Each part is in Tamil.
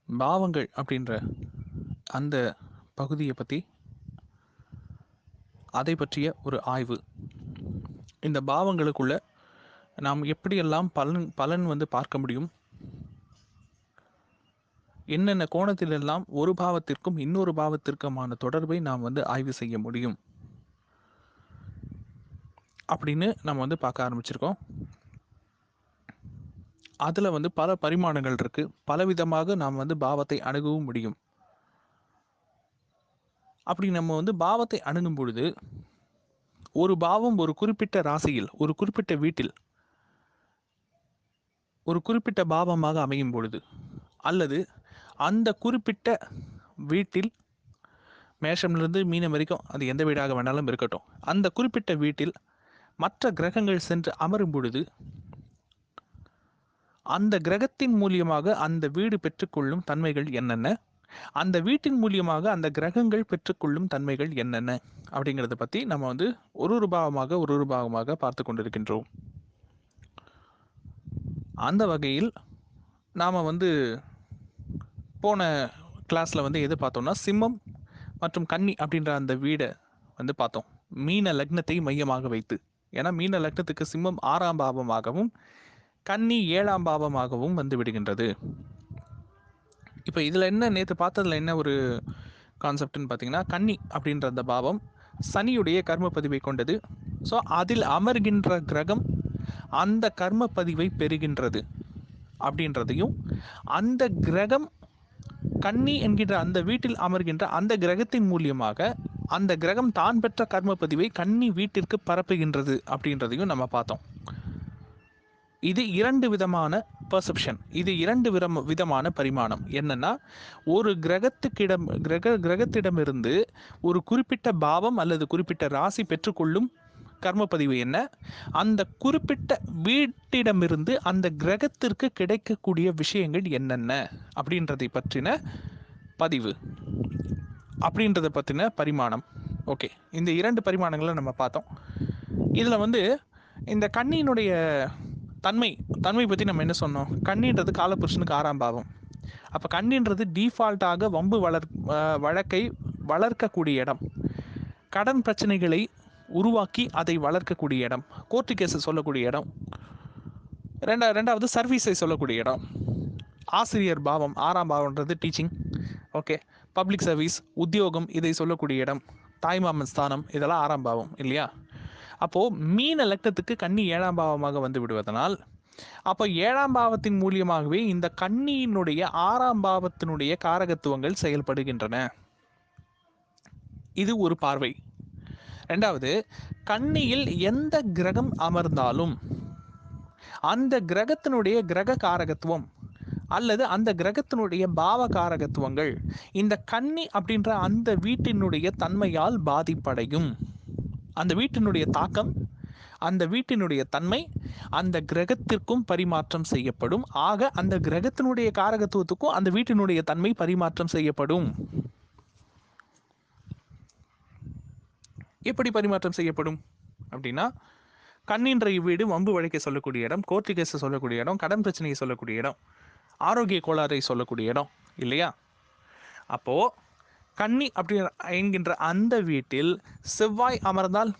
பாவங்கள் அப்படின்ற அந்த பகுதியை பற்றி, அதை பற்றிய ஒரு ஆய்வு. இந்த பாவங்களுக்குள்ள நாம் எப்படியெல்லாம் பலன் பலன் வந்து பார்க்க முடியும், என்னென்ன கோணத்திலெல்லாம் ஒரு பாவத்திற்கும் இன்னொரு பாவத்திற்குமான தொடர்பை நாம் வந்து ஆய்வு செய்ய முடியும் அப்படின்னு நம்ம வந்து பார்க்க ஆரம்பிச்சிருக்கோம். அதில் வந்து பல பரிமாணங்கள் இருக்குது. பலவிதமாக நாம் வந்து பாவத்தை அணுகவும் முடியும். அப்படி நம்ம வந்து பாவத்தை அணுகும் பொழுது, ஒரு பாவம் ஒரு குறிப்பிட்ட ராசியில், ஒரு குறிப்பிட்ட வீட்டில், ஒரு குறிப்பிட்ட பாவமாக அமையும் பொழுது, அல்லது அந்த குறிப்பிட்ட வீட்டில், மேஷம்லேருந்து மீனம் வரைக்கும் அது எந்த வீடாக வேணாலும் இருக்கட்டும், அந்த குறிப்பிட்ட வீட்டில் மற்ற கிரகங்கள் சென்று அமரும் பொழுது, அந்த கிரகத்தின் மூலியமாக அந்த வீடு பெற்றுக்கொள்ளும் தன்மைகள் என்னென்ன, அந்த வீட்டின் மூலியமாக அந்த கிரகங்கள் பெற்றுக்கொள்ளும் தன்மைகள் என்னென்ன அப்படிங்கிறத பற்றி நம்ம வந்து ஒரு ஒரு பாகமாக பார்த்து கொண்டிருக்கின்றோம். அந்த வகையில் நாம் வந்து போன கிளாஸில் வந்து எது பார்த்தோம்னா, சிம்மம் மற்றும் கன்னி அப்படின்ற அந்த வீடை வந்து பார்த்தோம். மீன லக்னத்தை மையமாக வைத்து. ஏன்னா மீன லக்னத்துக்கு சிம்மம் 6ஆம் பாவமாகவும் கன்னி 7ஆம் பாவமாகவும் வந்து விடுகின்றது. இப்போ இதில் என்ன நேற்று பார்த்ததில் என்ன ஒரு கான்செப்ட்னு பார்த்தீங்கன்னா, கன்னி அப்படின்ற அந்த பாவம் சனியுடைய கர்ம பதிவை கொண்டது. ஸோ அதில் அமர்கின்ற கிரகம் அந்த கர்ம பதிவை பெறுகின்றது அப்படின்றதையும், அந்த கிரகம் கன்னி என்கின்ற அந்த வீட்டில் அமர்கின்ற அந்த கிரகத்தின் மூலியமாக அந்த கிரகம் தான் பெற்ற கர்ம பதிவை கன்னி வீட்டிற்கு பரப்புகின்றது அப்படின்றதையும் நம்ம பார்த்தோம். இது 2 விதமான பெர்செப்ஷன். இது 2 விதமான பரிமாணம். என்னன்னா, ஒரு கிரகத்திடமிருந்து ஒரு குறிப்பிட்ட பாவம் அல்லது குறிப்பிட்ட ராசி பெற்றுக்கொள்ளும் கர்மப்பதிவு என்ன, அந்த குறிப்பிட்ட வீட்டிடமிருந்து அந்த கிரகத்திற்கு கிடைக்கக்கூடிய விஷயங்கள் என்னென்ன அப்படின்றதை பற்றின பதிவு, அப்படின்றத பற்றின பரிமாணம். ஓகே, இந்த 2 பரிமாணங்களை நம்ம பார்த்தோம். இதில் வந்து இந்த கன்னியினுடைய தன்மை தன்மை பற்றி நம்ம என்ன சொன்னோம்? கன்னின்றது காலபுருஷனுக்கு 6ஆம் பாவம். அப்போ கன்னின்றது டீஃபால்ட்டாக வம்பு வழக்கை வளர்க்கக்கூடிய இடம், கடன் பிரச்சனைகளை உருவாக்கி அதை வளர்க்கக்கூடிய இடம், கோர்ட்டு கேஸை சொல்லக்கூடிய இடம், ரெண்டாவது சர்வீஸை சொல்லக்கூடிய இடம். ஆசிரியர் பாவம் 6ஆம் பாவம்ன்றது டீச்சிங். ஓகே, பப்ளிக் சர்வீஸ், உத்தியோகம், இதை சொல்லக்கூடிய இடம், தாய்மாமன் ஸ்தானம், இதெல்லாம் 6ஆம் பாவம் இல்லையா? அப்போது மீன லக்னத்துக்கு கன்னி 7ஆம் பாவமாக வந்து விடுவதனால், அப்போ 7ஆம் பாவத்தின் மூலியமாகவே இந்த கன்னியினுடைய 6ஆம் பாவத்தினுடைய காரகத்துவங்கள் செயல்படுகின்றன. இது ஒரு பார்வை. ரெண்டாவது, கன்னியில் எந்த கிரகம் அமர்ந்தாலும் அந்த கிரகத்தினுடைய கிரக காரகத்துவம் அல்லது அந்த கிரகத்தினுடைய பாவ காரகத்துவங்கள் இந்த கன்னி அப்படின்ற அந்த வீட்டினுடைய தன்மையால் பாதிப்படையும். அந்த வீட்டினுடைய தாக்கம், அந்த வீட்டினுடைய தன்மை அந்த கிரகத்திற்கும் பரிமாற்றம் செய்யப்படும். ஆக அந்த கிரகத்தினுடைய காரகத்துவத்துக்கும் அந்த வீட்டினுடைய தன்மை பரிமாற்றம் செய்யப்படும். எப்படி பரிமாற்றம் செய்யப்படும் அப்படின்னா, கண்ணின்ற வீடு வம்பு வழக்கை சொல்லக்கூடிய இடம், கோர்ட்டு கேஸை சொல்லக்கூடிய இடம், கடன் பிரச்சனையை சொல்லக்கூடிய இடம், ஆரோக்கிய கோளாறை சொல்லக்கூடிய இடம் இல்லையா? அப்போது கன்னி அப்படி என்கின்ற அந்த வீட்டில் செவ்வாய் அமர்ந்தால்,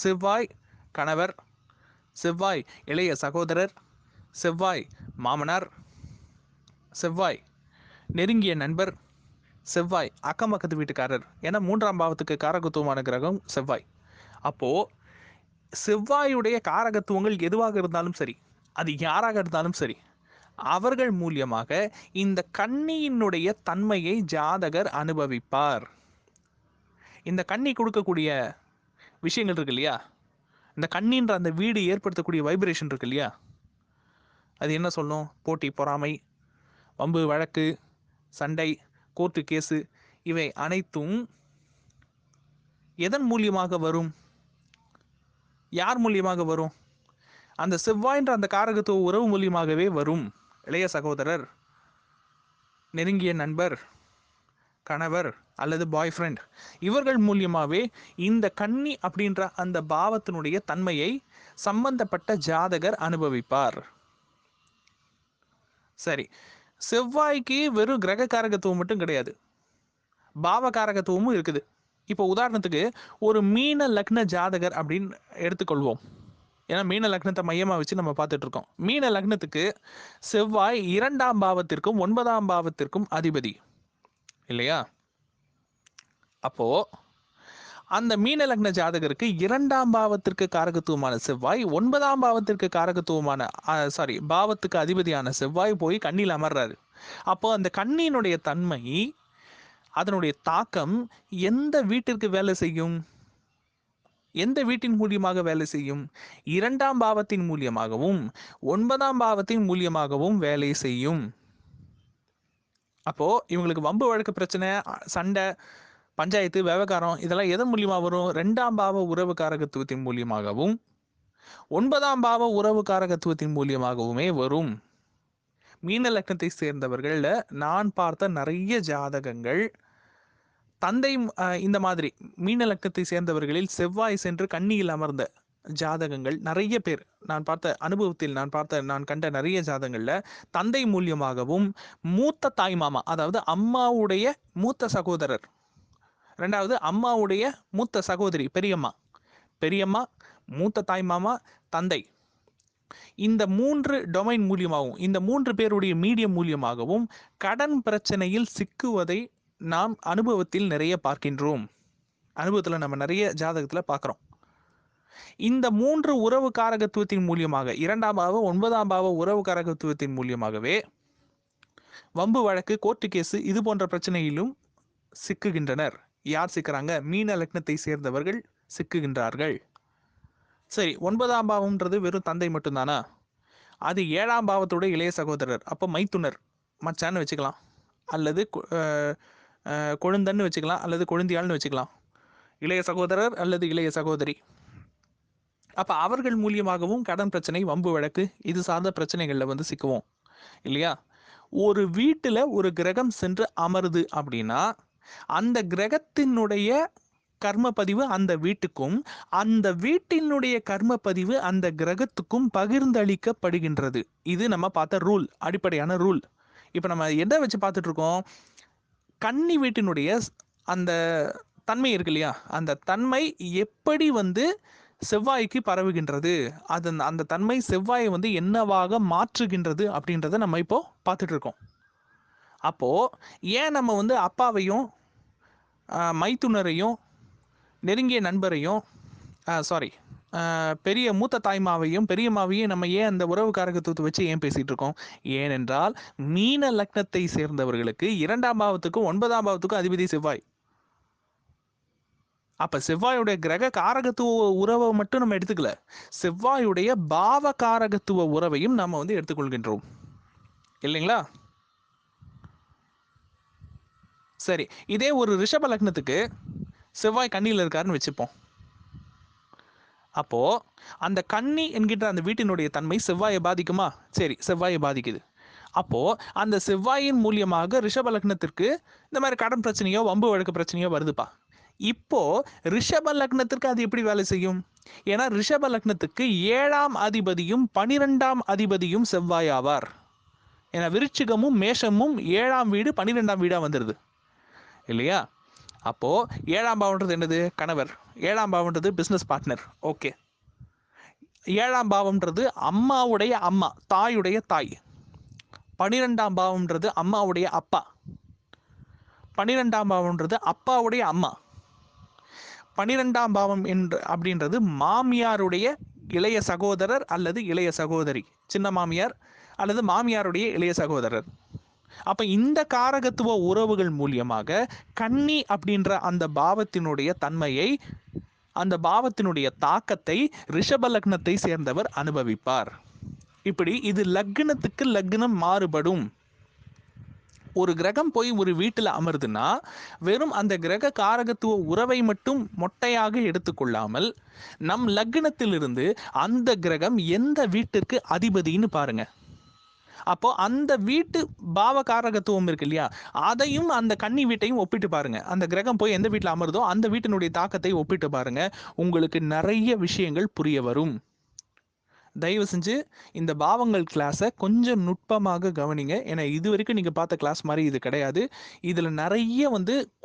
செவ்வாய் கணவர், செவ்வாய் இளைய சகோதரர், செவ்வாய் மாமனார், செவ்வாய் நெருங்கிய நண்பர், செவ்வாய் அக்கம் பக்கத்து வீட்டுக்காரர் என 3ஆம் பாவத்துக்கு காரகத்துவமான கிரகம் செவ்வாய். அப்போது செவ்வாயுடைய காரகத்துவங்கள் எதுவாக இருந்தாலும் சரி, அது யாராக இருந்தாலும் சரி, அவர்கள் மூலியமாக இந்த கன்னியினுடைய தன்மையை ஜாதகர் அனுபவிப்பார். இந்த கன்னி கொடுக்கக்கூடிய விஷயங்கள் இருக்கு இல்லையா, இந்த கன்னின்ற அந்த வீடு ஏற்படுத்தக்கூடிய வைப்ரேஷன் இருக்கு இல்லையா, அது என்ன சொல்லும்? போட்டி, பொறாமை, வம்பு வழக்கு, சண்டை, கோர்ட்டு கேஸு, இவை அனைத்தும் எதன் மூலியமாக வரும்? யார் மூலியமாக வரும்? அந்த செவ்வாய்ன்ற அந்த காரகத்துவ உறவு மூலியமாகவே வரும். இளைய சகோதரர், நெருங்கிய நண்பர், கணவர் அல்லது பாய் ஃப்ரெண்ட், இவர்கள் மூலியமாகவே இந்த கன்னி அப்படின்ற அந்த பாவத்தினுடைய தன்மையை சம்பந்தப்பட்ட ஜாதகர் அனுபவிப்பார். சரி, செவ்வாய்க்கு வெறும் கிரக காரகத்துவம் மட்டும் கிடையாது, பாவ காரகத்துவமும் இருக்குது. இப்போ உதாரணத்துக்கு ஒரு மீன லக்ன ஜாதகர் அப்படின்னு எடுத்துக்கொள்வோம். ஏன்னா மீன லக்னத்தை மையமா வச்சு நம்ம பார்த்துட்டு இருக்கோம். மீன லக்னத்துக்கு செவ்வாய் 2ஆம் பாவத்திற்கும் 9ஆம் பாவத்திற்கும் அதிபதி இல்லையா? அப்போ அந்த மீன லக்ன ஜாதகருக்கு 2ஆம் பாவத்திற்கு காரகத்துவமான செவ்வாய் 9ஆம் பாவத்திற்கு காரகத்துவமான பாவத்துக்கு அதிபதியான செவ்வாய் போய் கண்ணியில் அமர்றாரு. அப்போ அந்த கண்ணியினுடைய தன்மை, அதனுடைய தாக்கம் எந்த வீட்டிற்கு வேலை செய்யும்? எந்த வீட்டின் மூலியமாக வேலை செய்யும்? 2ஆம் பாவத்தின் மூலியமாகவும் 9ஆம் பாவத்தின் மூலியமாகவும் வேலை செய்யும். அப்போ இவங்களுக்கு வம்பு வழக்கு பிரச்சனை, சண்டை, பஞ்சாயத்து, விவகாரம் இதெல்லாம் எதன் மூலியமா வரும்? 2ஆம் பாவ உறவு காரகத்துவத்தின் மூலியமாகவும் 9ஆம் பாவ உறவு காரகத்துவத்தின் மூலியமாகவுமே வரும். மீன லக்னத்தை சேர்ந்தவர்கள்ல நான் பார்த்த நிறைய ஜாதகங்கள் தந்தை இந்த மாதிரி மீன லக்னத்தை சேர்ந்தவர்களில் செவ்வாய் சென்று கன்னியில் அமர்ந்த ஜாதகங்கள் நிறைய பேர் நான் பார்த்த அனுபவத்தில் நான் கண்ட நிறைய ஜாதகங்கள்ல தந்தை மூலியமாகவும் மூத்த தாய் மாமா, அதாவது அம்மாவுடைய மூத்த சகோதரர், ரெண்டாவது அம்மாவுடைய மூத்த சகோதரி பெரியம்மா, மூத்த தாய் மாமா, தந்தை, இந்த 3 டொமைன் மூலியமாகவும், இந்த 3 பேருடைய மீடியம் மூலியமாகவும் கடன் பிரச்சனையில் சிக்குவதை நாம் அனுபவத்தில் நிறைய பார்க்கின்றோம். அனுபவத்தில் நம்ம நிறைய ஜாதகத்தில் பார்க்குறோம். இந்த 3 உறவு காரகத்துவத்தின் மூலியமாக 2ஆம் பாவ 9ஆம் பாவ உறவு காரகத்துவத்தின் மூலியமாகவே வம்பு வழக்கு, கோர்ட்டு கேஸு இது போன்ற பிரச்சனையிலும் சிக்குகின்றனர். யார் சிக்கிறாங்க? மீன லக்னத்தை சேர்ந்தவர்கள் சிக்குகின்றார்கள். சரி, 9ஆம் பாவம்ன்றது வெறும் தந்தை மட்டும்தானா? அது 7ஆம் பாவத்தோட இளைய சகோதரர், அப்போ மைத்துனர், மச்சான்னு வச்சுக்கலாம், அல்லது கொழுந்தன்னு வச்சுக்கலாம், அல்லது கொழுந்தியாள்னு வச்சுக்கலாம், இளைய சகோதரர் அல்லது இளைய சகோதரி. அப்போ அவர்கள் மூலியமாகவும் கடன் பிரச்சனை, வம்பு வழக்கு இது சார்ந்த பிரச்சனைகளில் வந்து சிக்குவோம் இல்லையா? ஒரு வீட்டில் ஒரு கிரகம் சென்று அமருது அப்படின்னா அந்த கிரகத்தினுடைய கர்ம பதிவு அந்த வீட்டுக்கும், அந்த வீட்டினுடைய கர்ம பதிவு அந்த கிரகத்துக்கும் பகிர்ந்தளிக்கப்படுகின்றது. இது நம்ம பார்த்த ரூல், அடிப்படையான ரூல். இப்போ நம்ம எதை வச்சு பார்த்துட்டு இருக்கோம்? கன்னி வீட்டினுடைய அந்த தன்மை இருக்கு இல்லையா, அந்த தன்மை எப்படி வந்து செவ்வாய்க்கு பரவுகின்றது, அந்த தன்மை செவ்வாயை வந்து என்னவாக மாற்றுகின்றது அப்படின்றத நம்ம இப்போ பார்த்துட்டு இருக்கோம். அப்போ ஏன் நம்ம வந்து அப்பாவையும் மைத்துனரையும் நெருங்கிய நண்பரையும் பெரிய மூத்த தாய்மாவையும் பெரியம்மாவையும் நம்ம ஏன் அந்த உறவு காரகத்துவத்தை வச்சு ஏன் பேசிட்டு இருக்கோம்? ஏனென்றால் மீன லக்னத்தை சேர்ந்தவர்களுக்கு 2ஆம் பாவத்துக்கும் 9ஆம் பாவத்துக்கும் அதிபதி செவ்வாய். அப்ப செவ்வாயுடைய கிரக காரகத்துவ உறவை மட்டும் நம்ம எடுத்துக்கல, செவ்வாயுடைய பாவ காரகத்துவ உறவையும் நம்ம வந்து எடுத்துக்கொள்கின்றோம் இல்லைங்களா? சரி, இதே ஒரு ரிஷப லக்னத்துக்கு செவ்வாய் கன்னியில் இருக்காருன்னு வச்சுப்போம். அப்போ அந்த கன்னி என்கின்ற அந்த வீட்டினுடைய தன்மை செவ்வாயை பாதிக்குமா? சரி, செவ்வாயை பாதிக்குது. அப்போ அந்த செவ்வாயின் மூலியமாக ரிஷப லக்னத்திற்கு இந்த மாதிரி கடன் பிரச்சனையோ வம்பு வழக்கு பிரச்சனையோ வருதுப்பா. இப்போ ரிஷப லக்னத்திற்கு அது எப்படி வேலை செய்யும்? ஏன்னா ரிஷப லக்னத்துக்கு 7ஆம் அதிபதியும் 12ஆம் அதிபதியும் செவ்வாய் ஆவார். ஏன்னா விருச்சிகமும் மேஷமும் 7ஆம் வீடு 12ஆம் வீடா வந்துடுது இல்லையா? அப்போ 7ஆம் பாவம்ன்றது என்னது? கணவர். 7ஆம் பாவம்ன்றது பிஸ்னஸ் பார்ட்னர். ஓகே, 7ஆம் பாவம்ன்றது அம்மாவுடைய அம்மா, தாயுடைய தாய். 12ஆம் பாவம்ன்றது அம்மாவுடைய அப்பா. 12ஆம் பாவம்ன்றது அப்பாவுடைய அம்மா. 12ஆம் பாவம் அப்படின்றது மாமியாருடைய இளைய சகோதரர் அல்லது இளைய சகோதரி, சின்ன மாமியார் அல்லது மாமியாருடைய இளைய சகோதரர். அப்ப இந்த காரகத்துவ உறவுகள் மூலியமாக கன்னி அப்படின்ற அந்த பாவத்தினுடைய தன்மையை, அந்த பாவத்தினுடைய தாக்கத்தை ரிஷப லக்னத்தை சேர்ந்தவர் அனுபவிப்பார். இப்படி இது லக்னத்துக்கு லக்னம் மாறுபடும். ஒரு கிரகம் போய் ஒரு வீட்டில் அமருதுன்னா வெறும் அந்த கிரக காரகத்துவ உறவை மட்டும் மொட்டையாக எடுத்துக்கொள்ளாமல் நம் லக்னத்திலிருந்து அந்த கிரகம் எந்த வீட்டிற்கு அதிபதின்னு பாருங்க. அப்போ அந்த வீட்டு பாவ காரகத்துவம் இருக்கு இல்லையா, அதையும் அந்த கன்னி வீட்டையும் ஒப்பிட்டு பாருங்க. அந்த கிரகம் போய் எந்த வீட்டில் அமருதோ அந்த வீட்டினுடைய தாக்கத்தை ஒப்பிட்டு பாருங்க. உங்களுக்கு நிறைய விஷயங்கள் புரிய வரும். தயவு செஞ்சு இந்த பாவங்கள் கிளாஸை கொஞ்சம் நுட்பமாக கவனிங்க. ஏன்னா இது வரைக்கும் நீங்கள் பார்த்த கிளாஸ் மாதிரி இது கிடையாது. இதில் நிறைய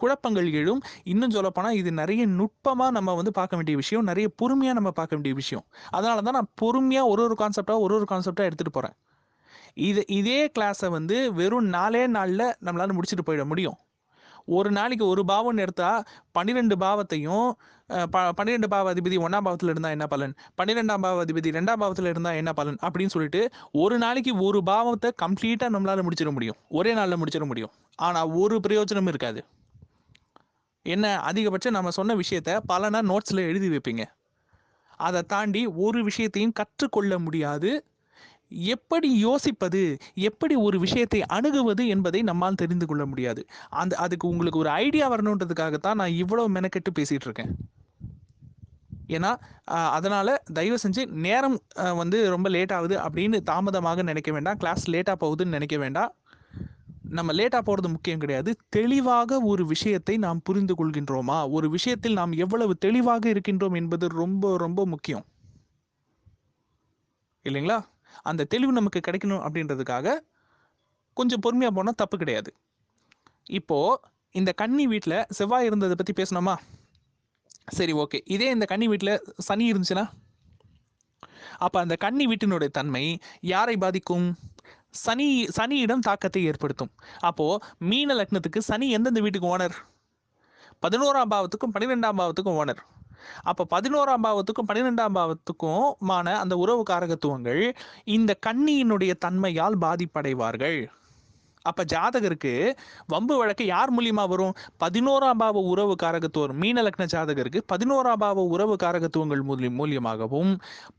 குழப்பங்கள் எழும். இன்னும் சொல்லப்போனால் இது நிறைய நுட்பமாக நம்ம பார்க்க வேண்டிய விஷயம், நிறைய பொறுமையாக நம்ம பார்க்க வேண்டிய விஷயம். அதனால தான் நான் பொறுமையாக ஒரு கான்செப்டாக எடுத்துகிட்டு போகிறேன். இதே கிளாஸை வெறும் 4 நாளில் நம்மளால் முடிச்சுட்டு போயிட முடியும். ஒரு நாளைக்கு ஒரு பாவம்னு எடுத்தா 12 பாவத்தையும் 12 பாவ அதிபதி 1ஆம் பாவத்தில் இருந்தால் என்ன பலன், 12ஆம் பாவ அதிபதி 2ஆம் பாவத்தில் இருந்தால் என்ன பலன் அப்படின்னு சொல்லிட்டு ஒரு நாளைக்கு ஒரு பாவத்தை கம்ப்ளீட்டாக நம்மளால் முடிச்சிட முடியும், ஒரே நாளில் முடிச்சிட முடியும். ஆனால் ஒரு பிரயோஜனம் இருக்காது. என்ன, அதிகபட்சம் நம்ம சொன்ன விஷயத்த பலனா நோட்ஸில் எழுதி வைப்பீங்க. அதை தாண்டி ஒரு விஷயத்தையும் கற்றுக்கொள்ள முடியாது. எப்படி யோசிப்பது, எப்படி ஒரு விஷயத்தை அணுகுவது என்பதை நம்மால் தெரிந்து கொள்ள முடியாது. அதுக்கு உங்களுக்கு ஒரு ஐடியா வரணுன்றதுக்காகத்தான் நான் இவ்வளவு மெனக்கெட்டு பேசிட்டு இருக்கேன். ஏன்னா அதனால தயவு செஞ்சு நேரம் ரொம்ப லேட் ஆகுது அப்படின்னு தாமதமாக நினைக்க வேண்டாம், கிளாஸ் லேட்டாக போகுதுன்னு நினைக்க வேண்டாம். நம்ம லேட்டாக போகிறது முக்கியம் கிடையாது. தெளிவாக ஒரு விஷயத்தை நாம் புரிந்து கொள்கின்றோமா, ஒரு விஷயத்தில் நாம் எவ்வளவு தெளிவாக இருக்கின்றோம் என்பது ரொம்ப ரொம்ப முக்கியம் இல்லைங்களா? அந்த தெளிவு நமக்கு கிடைக்கணும் அப்படின்றதுக்காக கொஞ்சம் பொறுமையாக போனால் தப்பு கிடையாது. இப்போது இந்த கன்னி வீட்டில் செவ்வாய் இருந்ததை பற்றி பேசணுமா? சரி, ஓகே. இதே இந்த கன்னி வீட்டில் சனி இருந்துச்சுன்னா, அப்போ அந்த கன்னி வீட்டினுடைய தன்மை யாரை பாதிக்கும்? சனியிடம் தாக்கத்தை ஏற்படுத்தும். அப்போது மீன லக்னத்துக்கு சனி எந்தெந்த வீட்டுக்கு ஓனர்? 11ஆம் பாவத்துக்கும் 12ஆம் பாவத்துக்கும் ஓனர். அப்போ 11ஆம் பாவத்துக்கும் 12ஆம் பாவத்துக்கும் அந்த உறவு காரகத்துவங்கள் இந்த கன்னியினுடைய தன்மையால் பாதிப்படைவார்கள். அப்போ ஜாதகருக்கு வம்பு வழக்கு யார் மூலியமாக வரும்? 11ஆம் பாவ உறவு காரகத்துவம். மீன லக்ன ஜாதகருக்கு 11ஆம் பாவ உறவு காரகத்துவங்கள் மூலியமாகவும்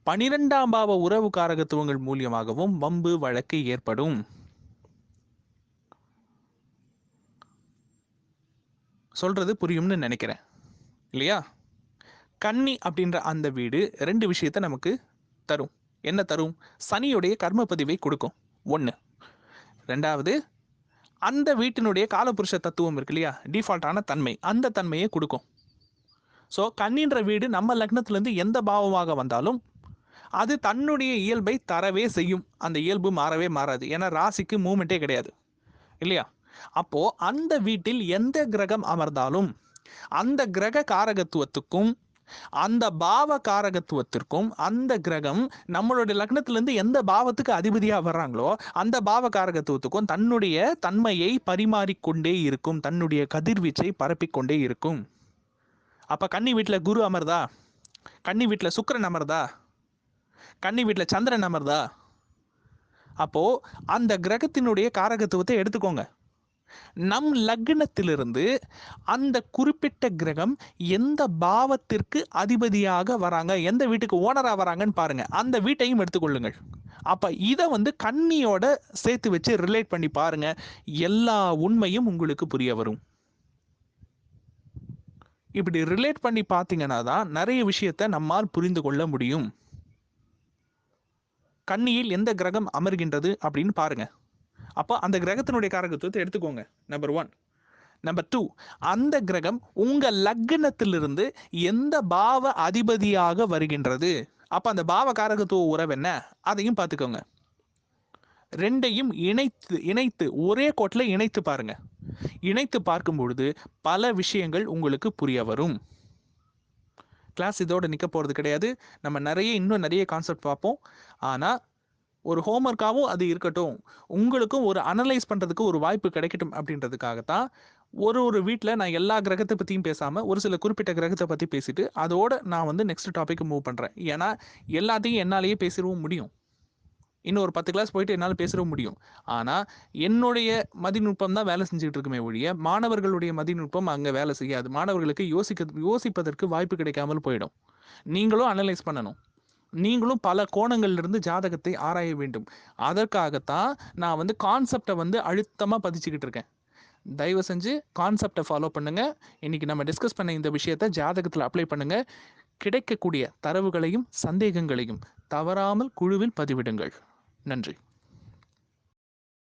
12ஆம் பாவ உறவு காரகத்துவங்கள் மூலியமாகவும் வம்பு வழக்கு ஏற்படும். சொல்றது புரியும்னு நினைக்கிறேன் இல்லையா? கன்னி அப்படின்ற அந்த வீடு 2 விஷயத்தை நமக்கு தரும். என்ன தரும்? சனியுடைய கர்ம பதிவை கொடுக்கும், 1. 2வது, அந்த வீட்டினுடைய காலபுருஷ தத்துவம் இருக்கு இல்லையா, டிஃபால்ட்டான தன்மை, அந்த தன்மையை கொடுக்கும். ஸோ கன்னின்ற வீடு நம்ம லக்னத்திலேருந்து எந்த பாவமாக வந்தாலும் அது தன்னுடைய இயல்பை தரவே செய்யும். அந்த இயல்பு மாறவே மாறாது. ஏன்னா ராசிக்கு மூமெண்ட்டே கிடையாது இல்லையா? அப்போ அந்த வீட்டில் எந்த கிரகம் அமர்ந்தாலும் அந்த கிரக காரகத்துவத்துக்கும் அந்த பாவ காரகத்துவத்திற்கும் அந்த கிரகம் நம்மளுடைய லக்னத்திலிருந்து எந்த பாவத்துக்கு அதிபதியா வர்றாங்களோ அந்த பாவ காரகத்துவத்துக்கும் தன்னுடைய தன்மையை பரிமாறிக்கொண்டே இருக்கும், தன்னுடைய கதிர்வீச்சை பரப்பிக்கொண்டே இருக்கும். அப்ப கன்னி வீட்டுல குரு அமர்தா, கன்னி வீட்டுல சுக்கிரன் அமர்தா, கன்னி வீட்டுல சந்திரன் அமர்தா, அப்போ அந்த கிரகத்தினுடைய காரகத்துவத்தை எடுத்துக்கோங்க. நம் லக்னத்திலிருந்து அந்த குறிப்பிட்ட கிரகம் எந்த பாவத்திற்கு அதிபதியாக வராங்க, எந்த வீட்டுக்கு ஓனரா வராங்கன்னு பாருங்க. அந்த வீட்டையும் எடுத்துக்கொள்ளுங்கள். அப்ப இதை கன்னியோட சேர்த்து வச்சு ரிலேட் பண்ணி பாருங்க, எல்லா உண்மையும் உங்களுக்கு புரிய வரும். இப்படி ரிலேட் பண்ணி பார்த்தீங்கன்னா தான் நிறைய விஷயத்தை நம்மால் புரிந்து கொள்ள முடியும். கன்னியில் எந்த கிரகம் அமர்கின்றது அப்படின்னு பாருங்க. அப்போ அந்த கிரகத்தினுடைய காரகத்துவத்தை எடுத்துக்கோங்க, நம்பர் 1. நம்பர் 2, அந்த கிரகம் உங்க லக்னத்திலிருந்து எந்த பாவ அதிபதியாக வருகின்றது. அப்ப அந்த பாவ காரகத்துவ உறவு என்ன, அதையும் பார்த்துக்கோங்க. 2ஐயும் இணைத்து ஒரே கோட்டில் இணைத்து பாருங்க. இணைத்து பார்க்கும் பொழுது பல விஷயங்கள் உங்களுக்கு புரிய வரும். கிளாஸ் இதோட நிற்க போகிறது கிடையாது. நம்ம இன்னும் நிறைய கான்செப்ட் பார்ப்போம். ஆனால் ஒரு ஹோம்ஒர்க்காகவும் அது இருக்கட்டும், உங்களுக்கும் ஒரு அனலைஸ் பண்ணுறதுக்கு ஒரு வாய்ப்பு கிடைக்கட்டும் அப்படின்றதுக்காகத்தான் ஒரு வீட்டில் நான் எல்லா கிரகத்தை பற்றியும் பேசாமல் ஒரு சில குறிப்பிட்ட கிரகத்தை பற்றி பேசிட்டு அதோட நான் நெக்ஸ்ட் டாபிக் மூவ் பண்ணுறேன். ஏன்னா எல்லாத்தையும் என்னாலேயே பேசிடவும் முடியும். இன்னும் ஒரு 10 கிளாஸ் போயிட்டு என்னால் பேசவும் முடியும். ஆனால் என்னுடைய மதிநுட்பம் தான் வேலை செஞ்சுட்டு இருக்குமே ஒழிய மாணவர்களுடைய மதிநுட்பம் அங்கே வேலை செய்யாது. மாணவர்களுக்கு யோசிப்பதற்கு வாய்ப்பு கிடைக்காமல் போயிடும். நீங்களும் அனலைஸ் பண்ணணும். நீங்களும் பல கோணங்கள்லேருந்து ஜாதகத்தை ஆராய வேண்டும். அதற்காகத்தான் நான் கான்செப்டை அழுத்தமாக பதிச்சுக்கிட்டு இருக்கேன். தயவு செஞ்சு கான்செப்டை ஃபாலோ பண்ணுங்கள். இன்றைக்கி நம்ம டிஸ்கஸ் பண்ண இந்த விஷயத்தை ஜாதகத்தில் அப்ளை பண்ணுங்கள். கிடைக்கக்கூடிய தரவுகளையும் சந்தேகங்களையும் தவறாமல் குழுவில் பதிவிடுங்கள். நன்றி.